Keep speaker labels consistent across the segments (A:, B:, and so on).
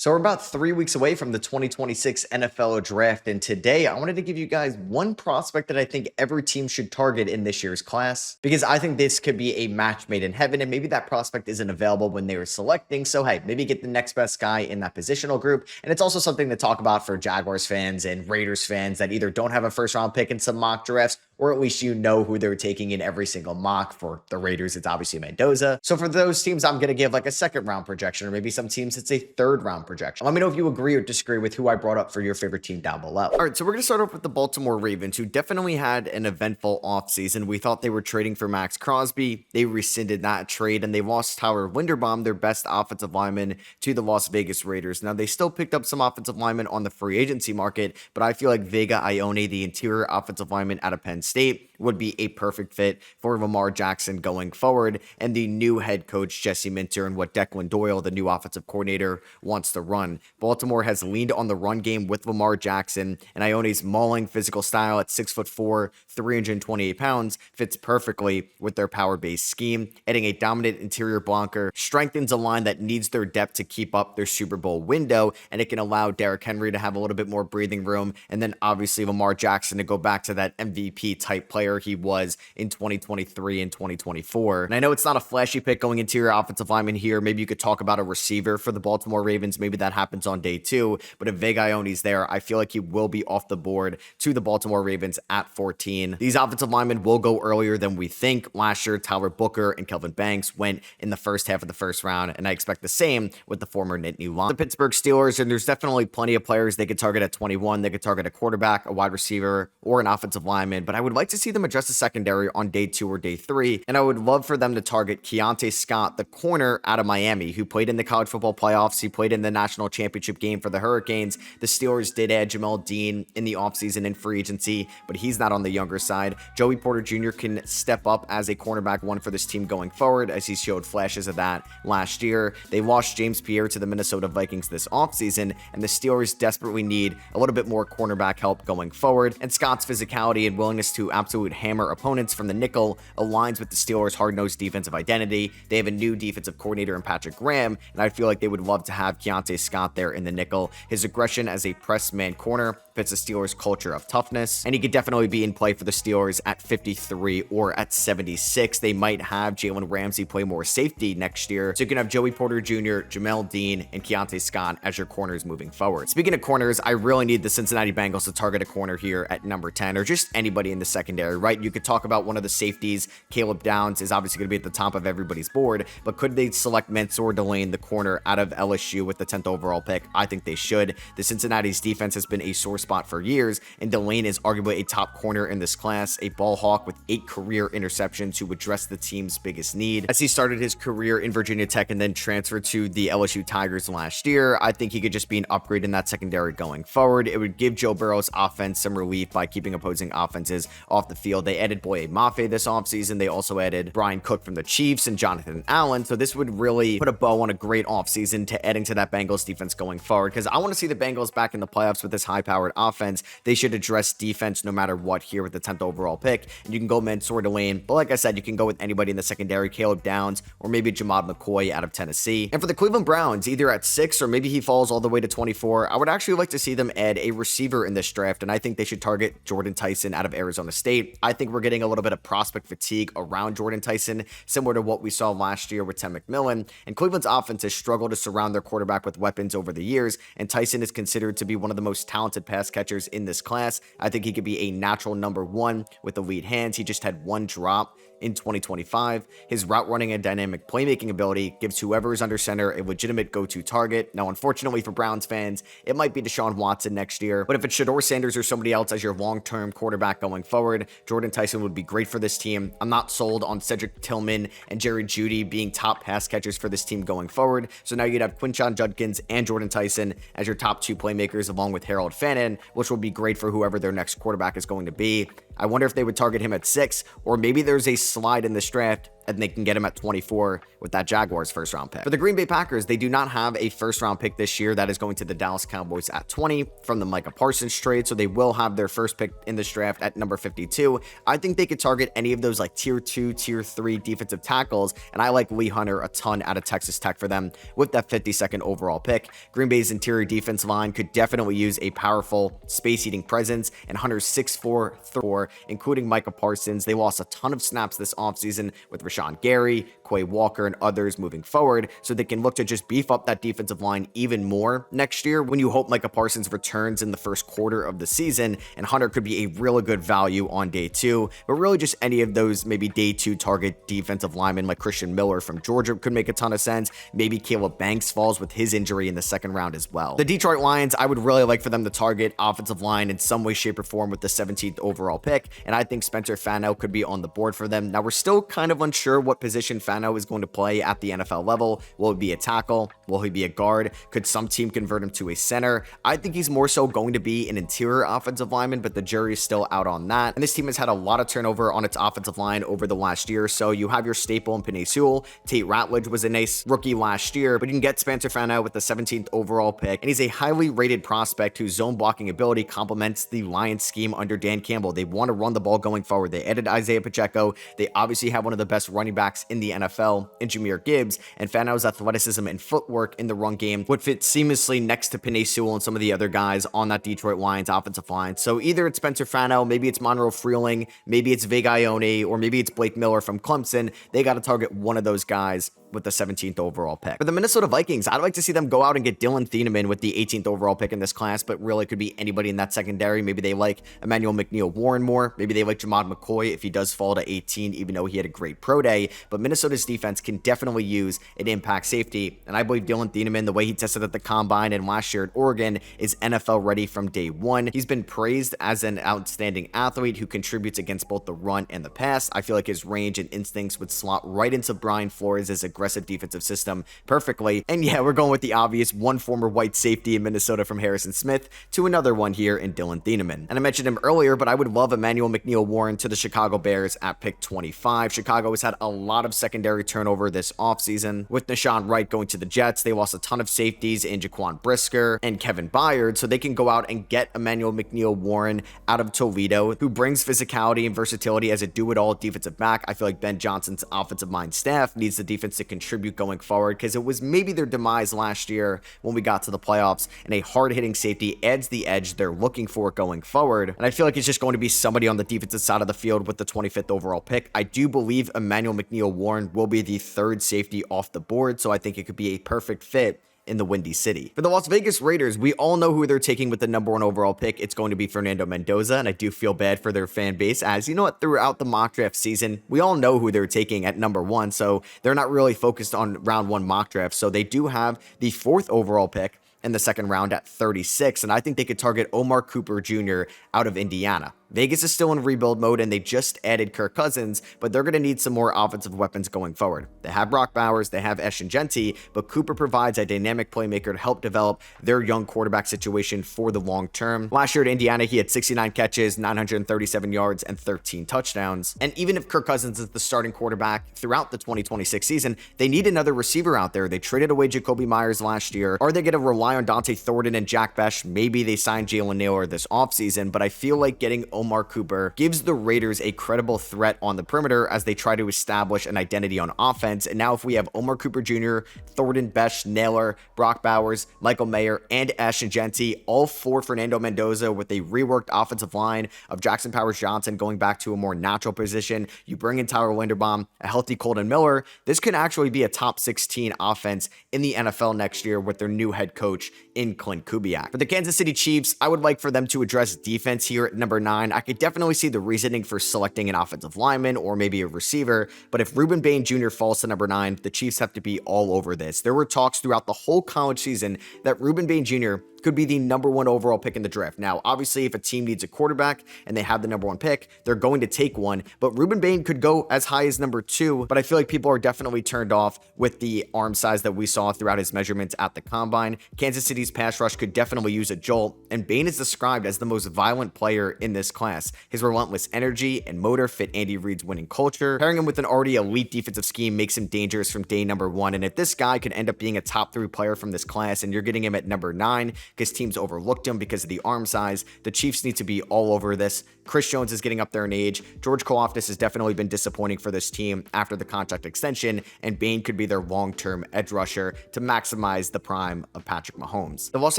A: So we're about 3 weeks away from the 2026 NFL draft, and today I wanted to give you guys one prospect that I think every team should target in this year's class, because I think this could be a match made in heaven, and maybe that prospect isn't available when they were selecting, so hey, maybe get the next best guy in that positional group. And it's also something to talk about for Jaguars fans and Raiders fans that either don't have a first round pick in some mock drafts, or at least you know who they're taking in every single mock. For the Raiders, it's obviously Mendoza. So for those teams, I'm going to give like a second round projection, or maybe some teams it's a third round projection. Let me know if you agree or disagree with who I brought up for your favorite team down below. All right, so we're going to start off with the Baltimore Ravens, who definitely had an eventful offseason. We thought they were trading for Max Crosby. They rescinded that trade, and they lost Tyler Linderbaum, their best offensive lineman, to the Las Vegas Raiders. Now, they still picked up some offensive linemen on the free agency market, but I feel like Vega Ioane, the interior offensive lineman out of Penn State, would be a perfect fit for Lamar Jackson going forward, and the new head coach, Jesse Minter, and what Declan Doyle, the new offensive coordinator, wants to run. Baltimore has leaned on the run game with Lamar Jackson, and Ioane's mauling physical style at 6'4", 328 pounds fits perfectly with their power-based scheme. Adding a dominant interior blocker strengthens a line that needs their depth to keep up their Super Bowl window, and it can allow Derrick Henry to have a little bit more breathing room, and then obviously Lamar Jackson to go back to that MVP type player he was in 2023 and 2024. And I know it's not a flashy pick going interior offensive lineman here. Maybe you could talk about a receiver for the Baltimore Ravens. Maybe that happens on day 2. But if Vega Ioane's there, I feel like he will be off the board to the Baltimore Ravens at 14. These offensive linemen will go earlier than we think. Last year, Tyler Booker and Kelvin Banks went in the first half of the first round, and I expect the same with the former Nittany Lions. The Pittsburgh Steelers, and there's definitely plenty of players they could target at 21. They could target a quarterback, a wide receiver, or an offensive lineman, but I would like to see them address the secondary on day 2 or day 3, and I would love for them to target Keontae Scott, the corner out of Miami, who played in the college football playoffs. He played in the national championship game for the Hurricanes. The Steelers did add Jamel Dean in the offseason in free agency, but he's not on the younger side. Joey Porter Jr. can step up as a cornerback 1 for this team going forward, as he showed flashes of that last year. They lost James Pierre to the Minnesota Vikings this offseason, and the Steelers desperately need a little bit more cornerback help going forward, and Scott's physicality and willingness to absolute hammer opponents from the nickel aligns with the Steelers' hard-nosed defensive identity. They have a new defensive coordinator in Patrick Graham, and I feel like they would love to have Keontae Scott there in the nickel. His aggression as a press man corner fits the Steelers' culture of toughness, and he could definitely be in play for the Steelers at 53 or at 76. They might have Jalen Ramsey play more safety next year, so you can have Joey Porter Jr., Jamel Dean, and Keontae Scott as your corners moving forward. Speaking of corners, I really need the Cincinnati Bengals to target a corner here at number 10, or just anybody in the secondary, right? You could talk about one of the safeties. Caleb Downs is obviously going to be at the top of everybody's board, but could they select Mansour Delane, the corner out of LSU, with the 10th overall pick? I think they should. The Cincinnati's defense has been a sore spot for years, and Delane is arguably a top corner in this class, a ball hawk with 8 career interceptions who addressed the team's biggest need. As he started his career in Virginia Tech and then transferred to the LSU Tigers last year, I think he could just be an upgrade in that secondary going forward. It would give Joe Burrow's offense some relief by keeping opposing offenses off the field. They added Boye Mafe this offseason. They also added Brian Cook from the Chiefs and Jonathan Allen, so this would really put a bow on a great offseason to adding to that Bengals defense going forward, because I want to see the Bengals back in the playoffs with this high-powered offense. They should address defense no matter what here with the 10th overall pick, and you can go Mansour Delane, but like I said, you can go with anybody in the secondary, Caleb Downs, or maybe Jamad McCoy out of Tennessee. And for the Cleveland Browns, either at 6 or maybe he falls all the way to 24, I would actually like to see them add a receiver in this draft, and I think they should target Jordan Tyson out of Arizona State. I think we're getting a little bit of prospect fatigue around Jordan Tyson, similar to what we saw last year with Tim McMillan, and Cleveland's offense has struggled to surround their quarterback with weapons over the years, and Tyson is considered to be one of the most talented pass catchers in this class. I think he could be a natural number 1 with elite hands. He just had 1 drop in 2025. His route running and dynamic playmaking ability gives whoever is under center a legitimate go-to target. Now, unfortunately for Browns fans, it might be Deshaun Watson next year, but if it's Shedeur Sanders or somebody else as your long-term quarterback going forward, Jordan Tyson would be great for this team. I'm not sold on Cedric Tillman and Jerry Jeudy being top pass catchers for this team going forward, so now you'd have Quinshon Judkins and Jordan Tyson as your top 2 playmakers, along with Harold Fannin, which will be great for whoever their next quarterback is going to be. I wonder if they would target him at 6, or maybe there's a slide in this draft and they can get him at 24 with that Jaguars first round pick. For the Green Bay Packers, they do not have a first round pick this year. That is going to the Dallas Cowboys at 20 from the Micah Parsons trade. So they will have their first pick in this draft at number 52. I think they could target any of those like tier 2, tier 3 defensive tackles. And I like Lee Hunter a ton out of Texas Tech for them with that 52nd overall pick. Green Bay's interior defense line could definitely use a powerful space-eating presence, and Hunter's 6'4", 4, including Micah Parsons. They lost a ton of snaps this offseason with Rashawn Gary, Quay Walker, and others moving forward, so they can look to just beef up that defensive line even more next year when you hope Micah Parsons returns in the first quarter of the season, and Hunter could be a really good value on day 2, but really just any of those maybe day 2 target defensive linemen like Christian Miller from Georgia could make a ton of sense. Maybe Caleb Banks falls with his injury in the second round as well. The Detroit Lions, I would really like for them to target offensive line in some way, shape, or form with the 17th overall pick, and I think Spencer Fano could be on the board for them. Now, we're still kind of unsure what position Fano is going to play at the NFL level. Will he be a tackle? Will he be a guard? Could some team convert him to a center? I think he's more so going to be an interior offensive lineman, but the jury is still out on that. And this team has had a lot of turnover on its offensive line over the last year. So you have your staple in Penei Sewell. Tate Ratledge was a nice rookie last year, but you can get Spencer Fano with the 17th overall pick. And he's a highly rated prospect whose zone blocking ability complements the Lions scheme under Dan Campbell. They want to run the ball going forward. They added Isaiah Pacheco. They obviously have one of the best running backs in the NFL in Jahmyr Gibbs, and Fano's athleticism and footwork in the run game would fit seamlessly next to Penei Sewell and some of the other guys on that Detroit Lions offensive line. So either it's Spencer Fano, maybe it's Monroe Freeling, maybe it's Vig Ione, or maybe it's Blake Miller from Clemson. They got to target one of those guys with the 17th overall pick. For the Minnesota Vikings, I'd like to see them go out and get Dylan Thieneman with the 18th overall pick in this class, but really could be anybody in that secondary. Maybe they like Emmanuel McNeil-Warren more. Maybe they like Jamad McCoy if he does fall to 18, even though he had a great pro day. But Minnesota's defense can definitely use an impact safety, and I believe Dylan Thieneman, the way he tested at the combine and last year at Oregon, is NFL ready from day 1. He's been praised as an outstanding athlete who contributes against both the run and the pass. I feel like his range and instincts would slot right into Brian Flores' aggressive defensive system perfectly. And yeah, we're going with the obvious, one former white safety in Minnesota from Harrison Smith to another one here in Dylan Thieneman. And I mentioned him earlier, but I would love Emmanuel McNeil-Warren to the Chicago Bears at pick 25. Chicago has had a lot of secondary turnover this offseason. With Nashawn Wright going to the Jets, they lost a ton of safeties in Jaquan Brisker and Kevin Byard, so they can go out and get Emmanuel McNeil-Warren out of Toledo, who brings physicality and versatility as a do-it-all defensive back. I feel like Ben Johnson's offensive mind staff needs the defense to contribute going forward, because it was maybe their demise last year when we got to the playoffs, and a hard-hitting safety adds the edge they're looking for going forward. And I feel like it's just going to be somebody on the defensive side of the field with the 25th overall pick. I do believe Emmanuel McNeil-Warren will be the third safety off the board, so I think it could be a perfect fit in the Windy City. For the Las Vegas Raiders, we all know who they're taking with the number 1 overall pick. It's going to be Fernando Mendoza, and I do feel bad for their fan base, as you know what, throughout the mock draft season, we all know who they're taking at number 1, so they're not really focused on round 1 mock draft. So they do have the 4th overall pick in the second round at 36, and I think they could target Omar Cooper Jr. out of Indiana. Vegas is still in rebuild mode, and they just added Kirk Cousins, but they're going to need some more offensive weapons going forward. They have Brock Bowers, they have Ashton Genty, but Cooper provides a dynamic playmaker to help develop their young quarterback situation for the long term. Last year at Indiana, he had 69 catches, 937 yards, and 13 touchdowns. And even if Kirk Cousins is the starting quarterback throughout the 2026 season, they need another receiver out there. They traded away Jacoby Myers last year. Are they going to rely on Dante Thornton and Jack Bech? Maybe they signed Jalen Nailor this offseason, but I feel like getting Omar Cooper gives the Raiders a credible threat on the perimeter as they try to establish an identity on offense. And now if we have Omar Cooper Jr., Thornton, Bech, Nailor, Brock Bowers, Michael Mayer, and Ashton Genty, all for Fernando Mendoza with a reworked offensive line of Jackson Powers Johnson going back to a more natural position. You bring in Tyler Linderbaum, a healthy Colton Miller. This could actually be a top 16 offense in the NFL next year with their new head coach in Clint Kubiak. For the Kansas City Chiefs, I would like for them to address defense here at number 9. I could definitely see the reasoning for selecting an offensive lineman or maybe a receiver, but if Ruben Bain Jr. falls to number 9, the Chiefs have to be all over this. There were talks throughout the whole college season that Ruben Bain Jr. could be the #1 overall pick in the draft. Now, obviously, if a team needs a quarterback and they have the #1 pick, they're going to take one, but Ruben Bain could go as high as #2, but I feel like people are definitely turned off with the arm size that we saw throughout his measurements at the combine. Kansas City's pass rush could definitely use a jolt, and Bain is described as the most violent player in this class. His relentless energy and motor fit Andy Reid's winning culture. Pairing him with an already elite defensive scheme makes him dangerous from day #1, and if this guy could end up being a top 3 player from this class and you're getting him at #9 because teams overlooked him because of the arm size, the Chiefs need to be all over this. Chris Jones is getting up there in age. George Karlaftis has definitely been disappointing for this team after the contract extension, and Bain could be their long-term edge rusher to maximize the prime of Patrick Mahomes. The Los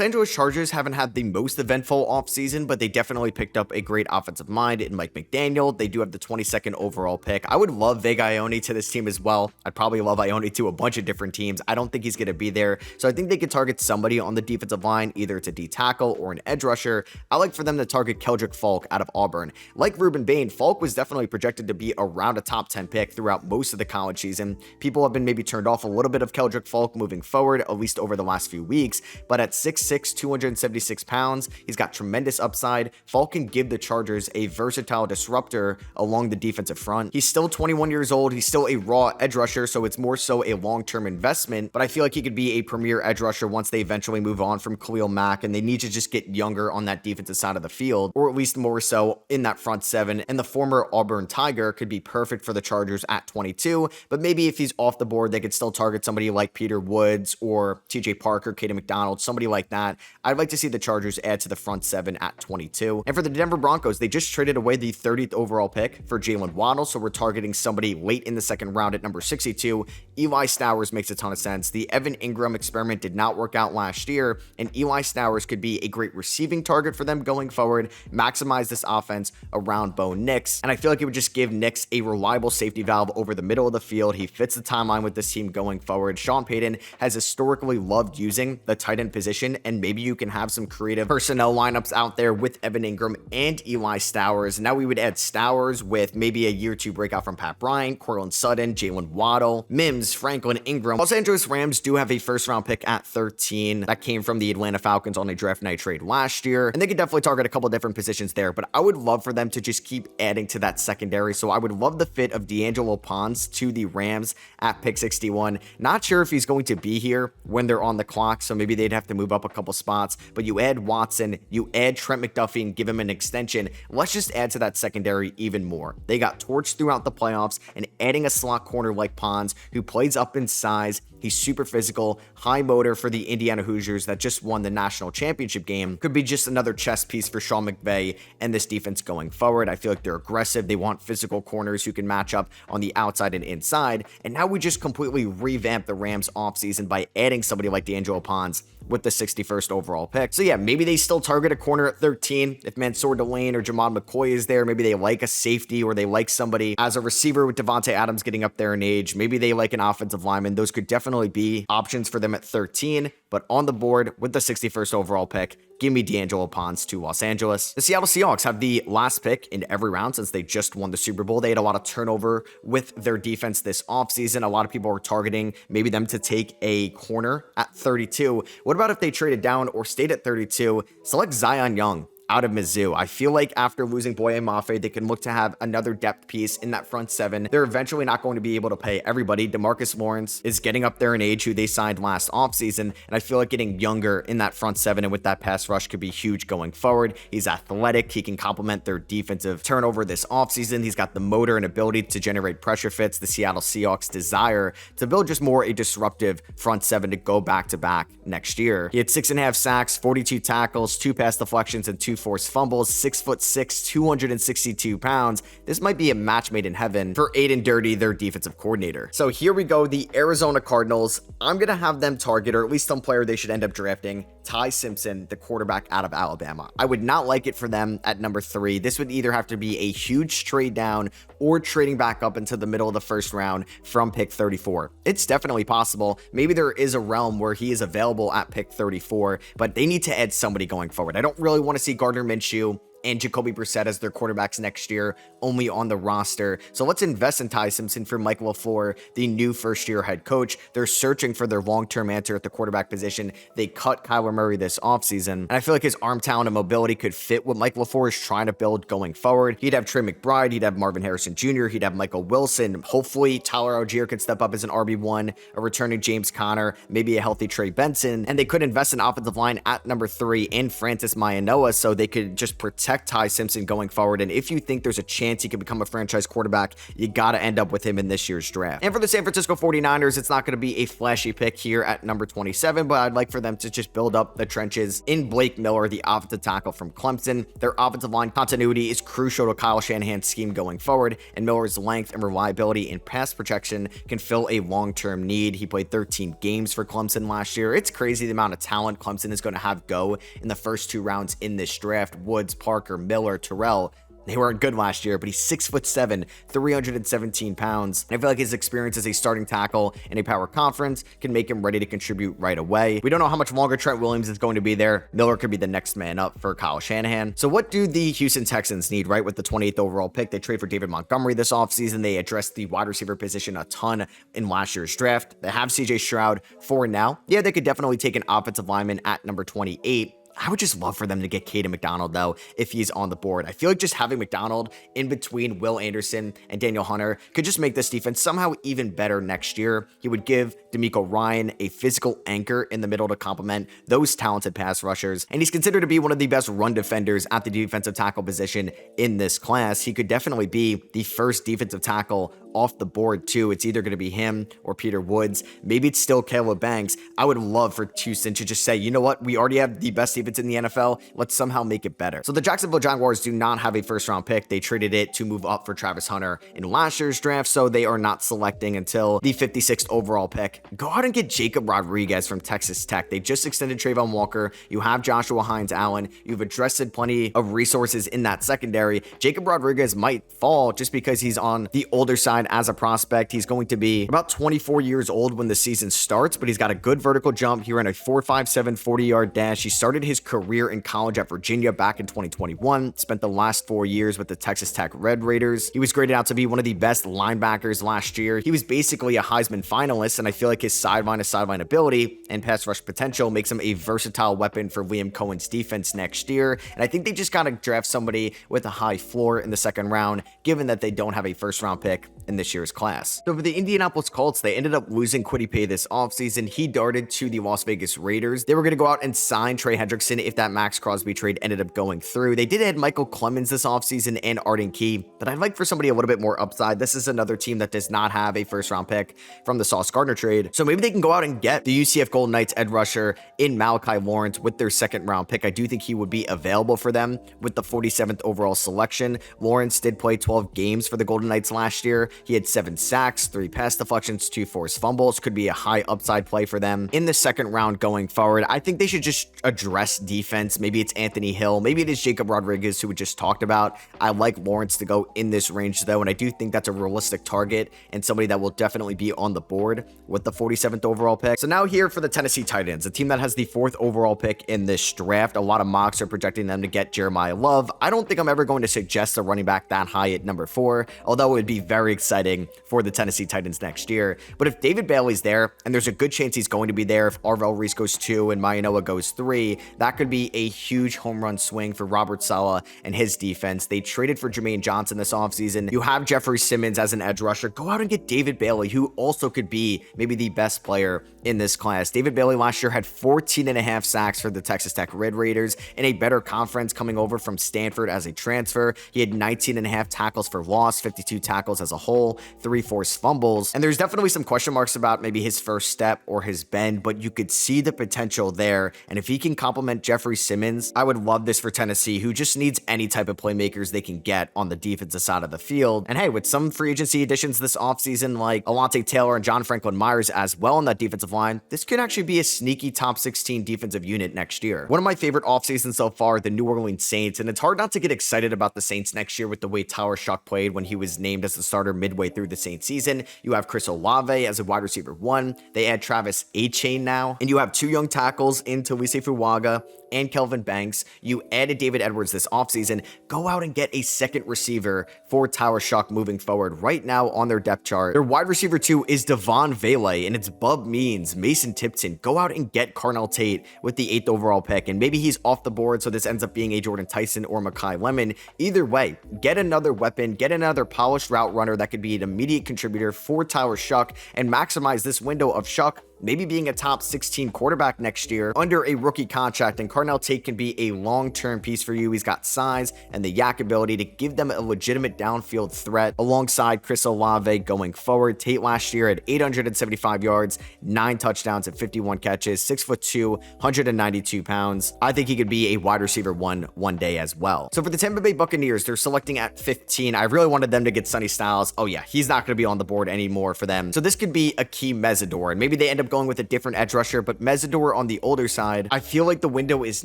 A: Angeles Chargers haven't had the most eventful offseason, but they definitely picked up a great offensive mind in Mike McDaniel. They do have the 22nd overall pick. I would love Vega Ione to this team as well. I'd probably love Ione to a bunch of different teams. I don't think he's going to be there, so I think they could target somebody on the defensive line, either it's a D tackle or an edge rusher. I like for them to target Keldrick Falk out of Auburn. Like Ruben Bain, Falk was definitely projected to be around a top 10 pick throughout most of the college season. People have been maybe turned off a little bit of Keldrick Falk moving forward, at least over the last few weeks, but at 6'6", 276 pounds, he's got tremendous upside. Falk can give the Chargers a versatile disruptor along the defensive front. He's still 21 years old. He's still a raw edge rusher, so it's more so a long-term investment, but I feel like he could be a premier edge rusher once they eventually move on from Khalil Mack, and they need to just get younger on that defensive side of the field, or at least more so in that front seven, and the former Auburn Tiger could be perfect for the Chargers at 22, but maybe if he's off the board, they could still target somebody like Peter Woods or TJ Parker, Caden McDonald, somebody like that. I'd like to see the Chargers add to the front seven at 22. And for the Denver Broncos, they just traded away the 30th overall pick for Jalen Waddle, so we're targeting somebody late in the second round at #62. Eli Stowers makes a ton of sense. The Evan Ingram experiment did not work out last year, and Eli Stowers could be a great receiving target for them going forward, maximize this offense around Bo Nix, and I feel like it would just give Nix a reliable safety valve over the middle of the field. He fits the timeline with this team going forward. Sean Payton has historically loved using the tight end position, and maybe you can have some creative personnel lineups out there with Evan Ingram and Eli Stowers. Now we would add Stowers with maybe a year 2 breakout from Pat Bryant, Courtland Sutton, Jalen Waddle, Mims, Franklin, Ingram. Los Angeles Rams do have a first-round pick at 13 that came from the Atlanta Falcons on a draft night trade last year, and they could definitely target a couple different positions there, but I would love for them to just keep adding to that secondary, so I would love the fit of D'Angelo Ponce to the Rams at pick 61. Not sure if he's going to be here when they're on the clock, so maybe they'd have to move up a couple spots, but you add Watson, you add Trent McDuffie and give him an extension. Let's just add to that secondary even more. They got torched throughout the playoffs, and adding a slot corner like Ponce, who plays up in size, he's super physical, high motor for the Indiana Hoosiers that just won the national championship game, could be just another chess piece for Sean McVay and this defense going forward. I feel like they're aggressive. They want physical corners who can match up on the outside and inside. And now we just completely revamped the Rams offseason by adding somebody like D'Angelo Ponce with the 61st overall pick. So yeah, maybe they still target a corner at 13 if Mansour Delane or Jamad McCoy is there. Maybe they like a safety, or they like somebody as a receiver with Devontae Adams getting up there in age. Maybe they like an offensive lineman. Those could definitely be options for them at 13, but on the board with the 61st overall pick, give me D'Angelo Ponce to Los Angeles. The Seattle Seahawks have the last pick in every round since they just won the Super Bowl. They had a lot of turnover with their defense this offseason. A lot of people were targeting maybe them to take a corner at 32. What about if they traded down or stayed at 32? Select Zion Young out of Mizzou. I feel like after losing Boye Mafe, they can look to have another depth piece in that front seven. They're eventually not going to be able to pay everybody. DeMarcus Lawrence is getting up there in age, who they signed last offseason, and I feel like getting younger in that front seven and with that pass rush could be huge going forward. He's athletic. He can complement their defensive turnover this offseason. He's got the motor and ability to generate pressure fits. The Seattle Seahawks desire to build just more a disruptive front seven to go back-to-back next year. He had 6.5 sacks, 42 tackles, 2 pass deflections, and 2 forced fumbles. 6'6", 262 pounds. This might be a match made in heaven for Aiden Dirty, their defensive coordinator. So here we go, the Arizona Cardinals. I'm going to have them target, or at least some player they should end up drafting, Ty Simpson, the quarterback out of Alabama. I would not like it for them at number 3. This would either have to be a huge trade down or trading back up into the middle of the first round from pick 34. It's definitely possible. Maybe there is a realm where he is available at pick 34, but they need to add somebody going forward. I don't really want to see Gardner Minshew and Jacoby Brissett as their quarterbacks next year, only on the roster. So let's invest in Ty Simpson for Mike LaFleur, the new first-year head coach. They're searching for their long-term answer at the quarterback position. They cut Kyler Murray this offseason, and I feel like his arm talent and mobility could fit what Mike LaFleur is trying to build going forward. He'd have Trey McBride, he'd have Marvin Harrison Jr., he'd have Michael Wilson. Hopefully, Tyler Algier could step up as an RB1, a returning James Conner, maybe a healthy Trey Benson, and they could invest in offensive line at number 3 in Francis Maianoa so they could just protect Ty Simpson going forward. And if you think there's a chance he could become a franchise quarterback, you got to end up with him in this year's draft. And for the San Francisco 49ers, it's not going to be a flashy pick here at number 27, but I'd like for them to just build up the trenches in Blake Miller, the offensive tackle from Clemson. Their offensive line continuity is crucial to Kyle Shanahan's scheme going forward, and Miller's length and reliability in pass protection can fill a long-term need. He played 13 games for Clemson last year. It's crazy the amount of talent Clemson is going to have go in the first 2 rounds in this draft. Woods, Parker, Miller, Terrell. They weren't good last year, but he's 6'7", 317 pounds. And I feel like his experience as a starting tackle in a power conference can make him ready to contribute right away. We don't know how much longer Trent Williams is going to be there. Miller could be the next man up for Kyle Shanahan. So what do the Houston Texans need, right? With the 28th overall pick, they trade for David Montgomery this offseason. They addressed the wide receiver position a ton in last year's draft. They have CJ Stroud for now. Yeah, they could definitely take an offensive lineman at number 28. I would just love for them to get Caden McDonald, though, if he's on the board. I feel like just having McDonald in between Will Anderson and Daniel Hunter could just make this defense somehow even better next year. He would give DeMeco Ryan a physical anchor in the middle to complement those talented pass rushers, and he's considered to be one of the best run defenders at the defensive tackle position in this class. He could definitely be the first defensive tackle off the board too. It's either going to be him or Peter Woods. Maybe it's still Caleb Banks. I would love for Houston to just say, you know what? We already have the best defense in the NFL. Let's somehow make it better. So the Jacksonville Jaguars do not have a first round pick. They traded it to move up for Travis Hunter in last year's draft. So they are not selecting until the 56th overall pick. Go out and get Jacob Rodriguez from Texas Tech. They just extended Trayvon Walker. You have Joshua Hines Allen. You've addressed plenty of resources in that secondary. Jacob Rodriguez might fall just because he's on the older side as a prospect. He's going to be about 24 years old when the season starts, but he's got a good vertical jump. He ran a 4.57 40-yard dash. He started his career in college at Virginia back in 2021, spent the last 4 years with the Texas Tech Red Raiders. He was graded out to be one of the best linebackers last year. He was basically a Heisman finalist, and I feel like his sideline to sideline ability and pass rush potential makes him a versatile weapon for Liam Cohen's defense next year. And I think they just got to draft somebody with a high floor in the second round, given that they don't have a first round pick in this year's class. So for the Indianapolis Colts, they ended up losing Kwity Paye this offseason. He darted to the Las Vegas Raiders. They were going to go out and sign Trey Hendrickson if that Max Crosby trade ended up going through. They did add Michael Clemens this offseason and Arden Key, but I'd like for somebody a little bit more upside. This is another team that does not have a first round pick from the Sauce Gardner trade. So maybe they can go out and get the UCF Golden Knights edge rusher in Malachi Lawrence with their second round pick. I do think he would be available for them with the 47th overall selection. Lawrence did play 12 games for the Golden Knights last year. He had 7 sacks, 3 pass deflections, 2 forced fumbles. Could be a high upside play for them in the second round going forward. I think they should just address defense. Maybe it's Anthony Hill. Maybe it is Jacob Rodriguez, who we just talked about. I like Lawrence to go in this range, though, and I do think that's a realistic target and somebody that will definitely be on the board with the 47th overall pick. So now here for the Tennessee Titans, a team that has the 4th overall pick in this draft. A lot of mocks are projecting them to get Jeremiah Love. I don't think I'm ever going to suggest a running back that high at number 4, although it would be very exciting for the Tennessee Titans next year. But if David Bailey's there, and there's a good chance he's going to be there, if Arvell Reese goes 2 and Maianoa goes 3, that could be a huge home run swing for Robert Saleh and his defense. They traded for Jermaine Johnson this offseason. You have Jeffrey Simmons as an edge rusher. Go out and get David Bailey, who also could be maybe the best player in this class. David Bailey last year had 14.5 sacks for the Texas Tech Red Raiders in a better conference coming over from Stanford as a transfer. He had 19.5 tackles for loss, 52 tackles as a whole, 3 forced fumbles. And there's definitely some question marks about maybe his first step or his bend, but you could see the potential there. And if he can complement Jeffrey Simmons, I would love this for Tennessee, who just needs any type of playmakers they can get on the defensive side of the field. And hey, with some free agency additions this offseason, like Alontae Taylor and John Franklin Myers as well on that defensive line, this could actually be a sneaky top 16 defensive unit next year. One of my favorite offseasons so far, the New Orleans Saints, and it's hard not to get excited about the Saints next year with the way Tyler Shough played when he was named as the starter midway through the same season. You have Chris Olave as a wide receiver 1. They add Travis A-Chain now. And you have 2 young tackles in Talise Fuaga and Kelvin Banks. You added David Edwards this offseason. Go out and get a second receiver for Tyler Shough moving forward. Right now on their depth chart, their wide receiver 2 is Devon Vele, and it's Bub Means, Mason Tipton. Go out and get Carnell Tate with the 8th overall pick, and maybe he's off the board, so this ends up being a Jordan Tyson or Makai Lemon. Either way, get another weapon, get another polished route runner that could be an immediate contributor for Tyler Shough, and maximize this window of Shough maybe being a top 16 quarterback next year under a rookie contract. And Carnell Tate can be a long-term piece for you. He's got size and the yak ability to give them a legitimate downfield threat alongside Chris Olave going forward. Tate last year had 875 yards, 9 touchdowns and 51 catches, 6'2", 192 pounds. I think he could be a wide receiver one day as well. So for the Tampa Bay Buccaneers, they're selecting at 15. I really wanted them to get Sonny Styles. Oh yeah, he's not going to be on the board anymore for them. So this could be a key Mesidor, and maybe they end up going with a different edge rusher, but Mesidor on the older side. I feel like the window is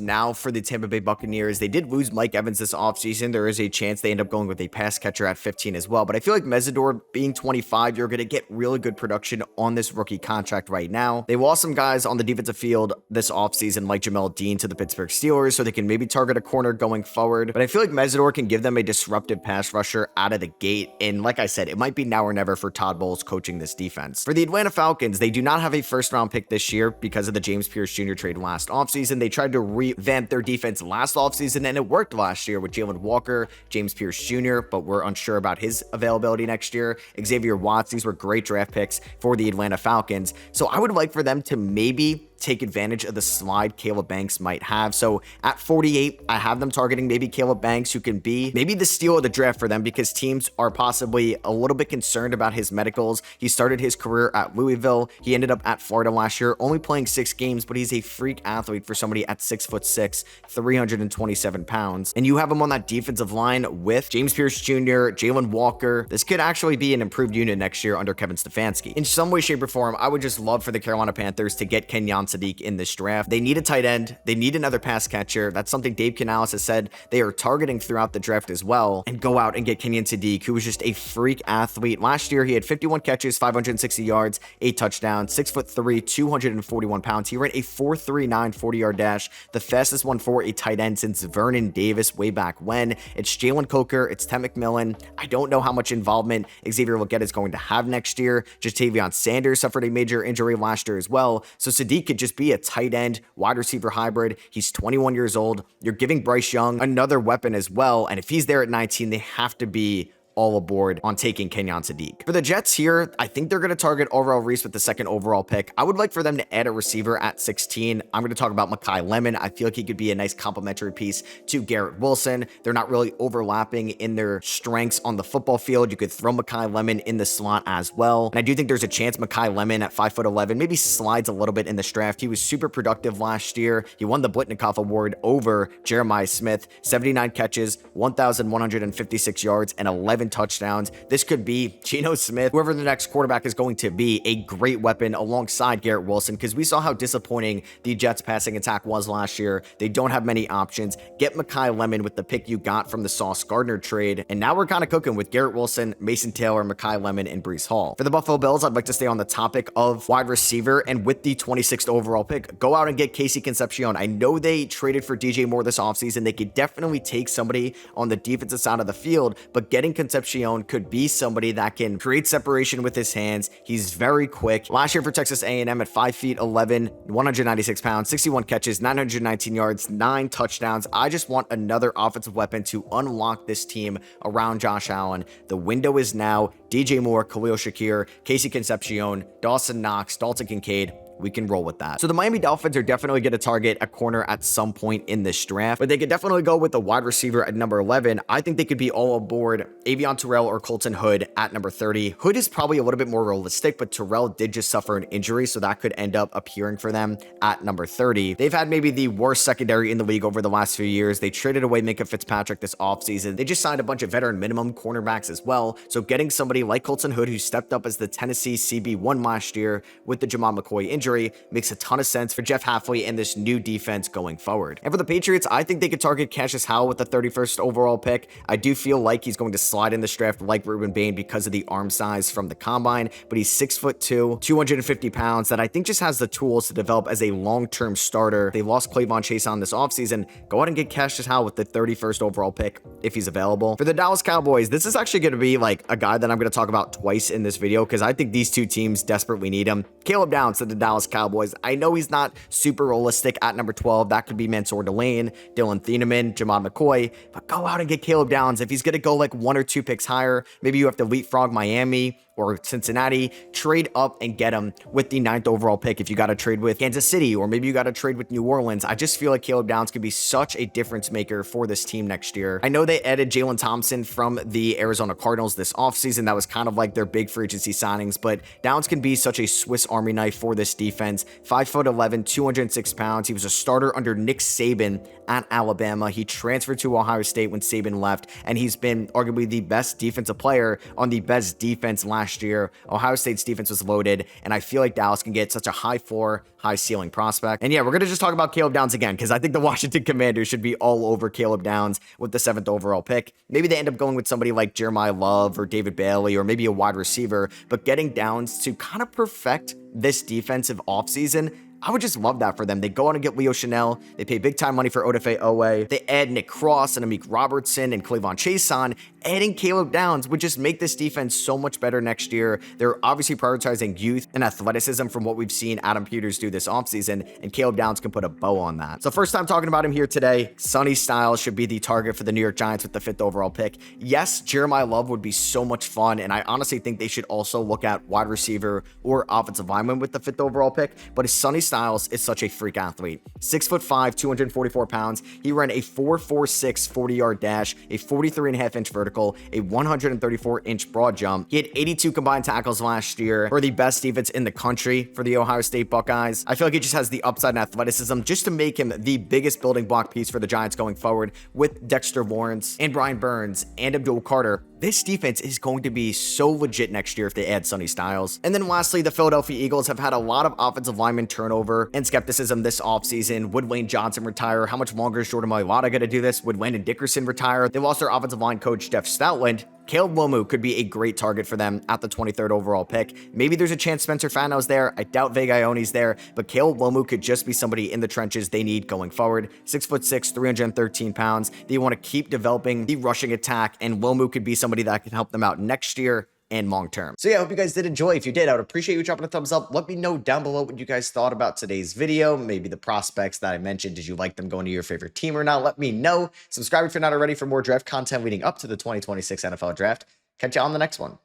A: now for the Tampa Bay Buccaneers. They did lose Mike Evans this offseason. There is a chance they end up going with a pass catcher at 15 as well, but I feel like Mesidor being 25, you're going to get really good production on this rookie contract right now. They lost some guys on the defensive field this offseason, like Jamel Dean to the Pittsburgh Steelers, so they can maybe target a corner going forward, but I feel like Mesidor can give them a disruptive pass rusher out of the gate, and like I said, it might be now or never for Todd Bowles coaching this defense. For the Atlanta Falcons, they do not have a first-round pick this year because of the James Pierce Jr. trade last offseason. They tried to revamp their defense last offseason, and it worked last year with Jalen Walker, James Pierce Jr., but we're unsure about his availability next year. Xavier Watts, these were great draft picks for the Atlanta Falcons. So I would like for them to maybe take advantage of the slide Caleb Banks might have. So at 48, I have them targeting maybe Caleb Banks, who can be maybe the steal of the draft for them because teams are possibly a little bit concerned about his medicals. He started his career at Louisville. He ended up at Florida last year, only playing 6 games, but he's a freak athlete for somebody at 6'6", 327 pounds. And you have him on that defensive line with James Pierce Jr., Jalen Walker. This could actually be an improved unit next year under Kevin Stefanski. In some way, shape, or form, I would just love for the Carolina Panthers to get Kenyon Sadiq in this draft. They need a tight end. They need another pass catcher. That's something Dave Canales has said they are targeting throughout the draft as well. And go out and get Kenyon Sadiq, who was just a freak athlete. Last year, he had 51 catches, 560 yards, 8 touchdowns, 6'3", 241 pounds. He ran a 4.39 40-yard dash, the fastest one for a tight end since Vernon Davis way back when. It's Jalen Coker. It's Ted McMillan. I don't know how much involvement Xavier Legette is going to have next year. Jatavion Sanders suffered a major injury last year as well. So Sadiq could just be a tight end, wide receiver hybrid. He's 21 years old. You're giving Bryce Young another weapon as well. And if he's there at 19, they have to be all aboard on taking Kenyon Sadiq. For the Jets here, I think they're going to target Orville Reese with the 2nd overall pick. I would like for them to add a receiver at 16. I'm going to talk about Makai Lemon. I feel like he could be a nice complementary piece to Garrett Wilson. They're not really overlapping in their strengths on the football field. You could throw Makai Lemon in the slot as well. And I do think there's a chance Makai Lemon at 5'11" maybe slides a little bit in this draft. He was super productive last year. He won the Blitnikoff Award over Jeremiah Smith. 79 catches, 1,156 yards, and 11 touchdowns. This could be Geno Smith, whoever the next quarterback is going to be, a great weapon alongside Garrett Wilson, because we saw how disappointing the Jets passing attack was last year. They don't have many options. Get Makai Lemon with the pick you got from the Sauce Gardner trade, and now we're kind of cooking with Garrett Wilson, Mason Taylor, Makai Lemon, and Breece Hall. For the Buffalo Bills, I'd like to stay on the topic of wide receiver, and with the 26th overall pick, go out and get Casey Concepcion. I know they traded for DJ Moore this offseason. They could definitely take somebody on the defensive side of the field, but getting Concepcion could be somebody that can create separation with his hands. He's very quick. Last year for Texas A&M at 5'11", 196 pounds, 61 catches, 919 yards, 9 touchdowns. I just want another offensive weapon to unlock this team around Josh Allen. The window is now. DJ Moore, Khalil Shakir, Casey Concepcion, Dawson Knox, Dalton Kincaid. We can roll with that. So the Miami Dolphins are definitely going to target a corner at some point in this draft, but they could definitely go with the wide receiver at number 11. I think they could be all aboard Avion Terrell or Colton Hood at number 30. Hood is probably a little bit more realistic, but Terrell did just suffer an injury, so that could end up appearing for them at number 30. They've had maybe the worst secondary in the league over the last few years. They traded away Minkah Fitzpatrick this offseason. They just signed a bunch of veteran minimum cornerbacks as well, so getting somebody like Colton Hood, who stepped up as the Tennessee CB1 last year with the Jamal McCoy injury, injury makes a ton of sense for Jeff Hafley and this new defense going forward. And for the Patriots, I think they could target Cassius Howell with the 31st overall pick. I do feel like he's going to slide in this draft like Ruben Bain because of the arm size from the combine, but he's 6'2", 250 pounds, that I think just has the tools to develop as a long-term starter. They lost Clayvon Chase on this offseason. Go out and get Cassius Howell with the 31st overall pick if he's available. For the Dallas Cowboys, this is actually going to be like a guy that I'm going to talk about twice in this video because I think these two teams desperately need him. Caleb Downs to the Dallas Cowboys. I know he's not super realistic at number 12. That could be Mansour Delane, Dylan Thieneman, Jamad McCoy, but go out and get Caleb Downs. If he's going to go like 1 or 2 picks higher, maybe you have to leapfrog Miami or Cincinnati, trade up and get him with the 9th overall pick. If you got to trade with Kansas City, or maybe you got to trade with New Orleans, I just feel like Caleb Downs could be such a difference maker for this team next year. I know they added Jalen Thompson from the Arizona Cardinals this offseason. That was kind of like their big free agency signings, but Downs can be such a Swiss Army knife for this defense. 5'11", 206 pounds. He was a starter under Nick Saban at Alabama. He transferred to Ohio State when Saban left, and he's been arguably the best defensive player on the best defense last year. Ohio State's defense was loaded, and I feel like Dallas can get such a high floor, high ceiling prospect. And yeah, we're going to just talk about Caleb Downs again, because I think the Washington Commanders should be all over Caleb Downs with the 7th overall pick. Maybe they end up going with somebody like Jeremiah Love or David Bailey, or maybe a wide receiver, but getting Downs to kind of perfect this defensive offseason, I would just love that for them. They go out and get Leo Chanel. They pay big time money for Odafe Owe. They add Nick Cross and Amik Robertson and Clayvon Chase on. Adding Caleb Downs would just make this defense so much better next year. They're obviously prioritizing youth and athleticism from what we've seen Adam Peters do this offseason, and Caleb Downs can put a bow on that. So first time talking about him here today, Sonny Styles should be the target for the New York Giants with the 5th overall pick. Yes, Jeremiah Love would be so much fun, and I honestly think they should also look at wide receiver or offensive lineman with the 5th overall pick, but Sonny Styles is such a freak athlete. 6'5", 244 pounds. He ran a 4.46 40-yard dash, a 43.5-inch vertical, a 134-inch broad jump. He had 82 combined tackles last year for the best defense in the country for the Ohio State Buckeyes. I feel like he just has the upside and athleticism just to make him the biggest building block piece for the Giants going forward with Dexter Lawrence and Brian Burns and Abdul Carter. This defense is going to be so legit next year if they add Sonny Styles. And then lastly, the Philadelphia Eagles have had a lot of offensive lineman turnover and skepticism this offseason. Would Lane Johnson retire? How much longer is Jordan Mailata going to do this? Would Landon Dickerson retire? They lost their offensive line coach, Jeff Stoutland. Caleb Lomu could be a great target for them at the 23rd overall pick. Maybe there's a chance Spencer Fano's there. I doubt Vega Ione's there, but Caleb Lomu could just be somebody in the trenches they need going forward. 6'6", 313 pounds. They want to keep developing the rushing attack, and Lomu could be somebody that can help them out next year and long term. So yeah, I hope you guys did enjoy. If you did, I would appreciate you dropping a thumbs up. Let me know down below what you guys thought about today's video. Maybe the prospects that I mentioned. Did you like them going to your favorite team or not? Let me know. Subscribe if you're not already for more draft content leading up to the 2026 NFL Draft. Catch you on the next one.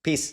A: Peace.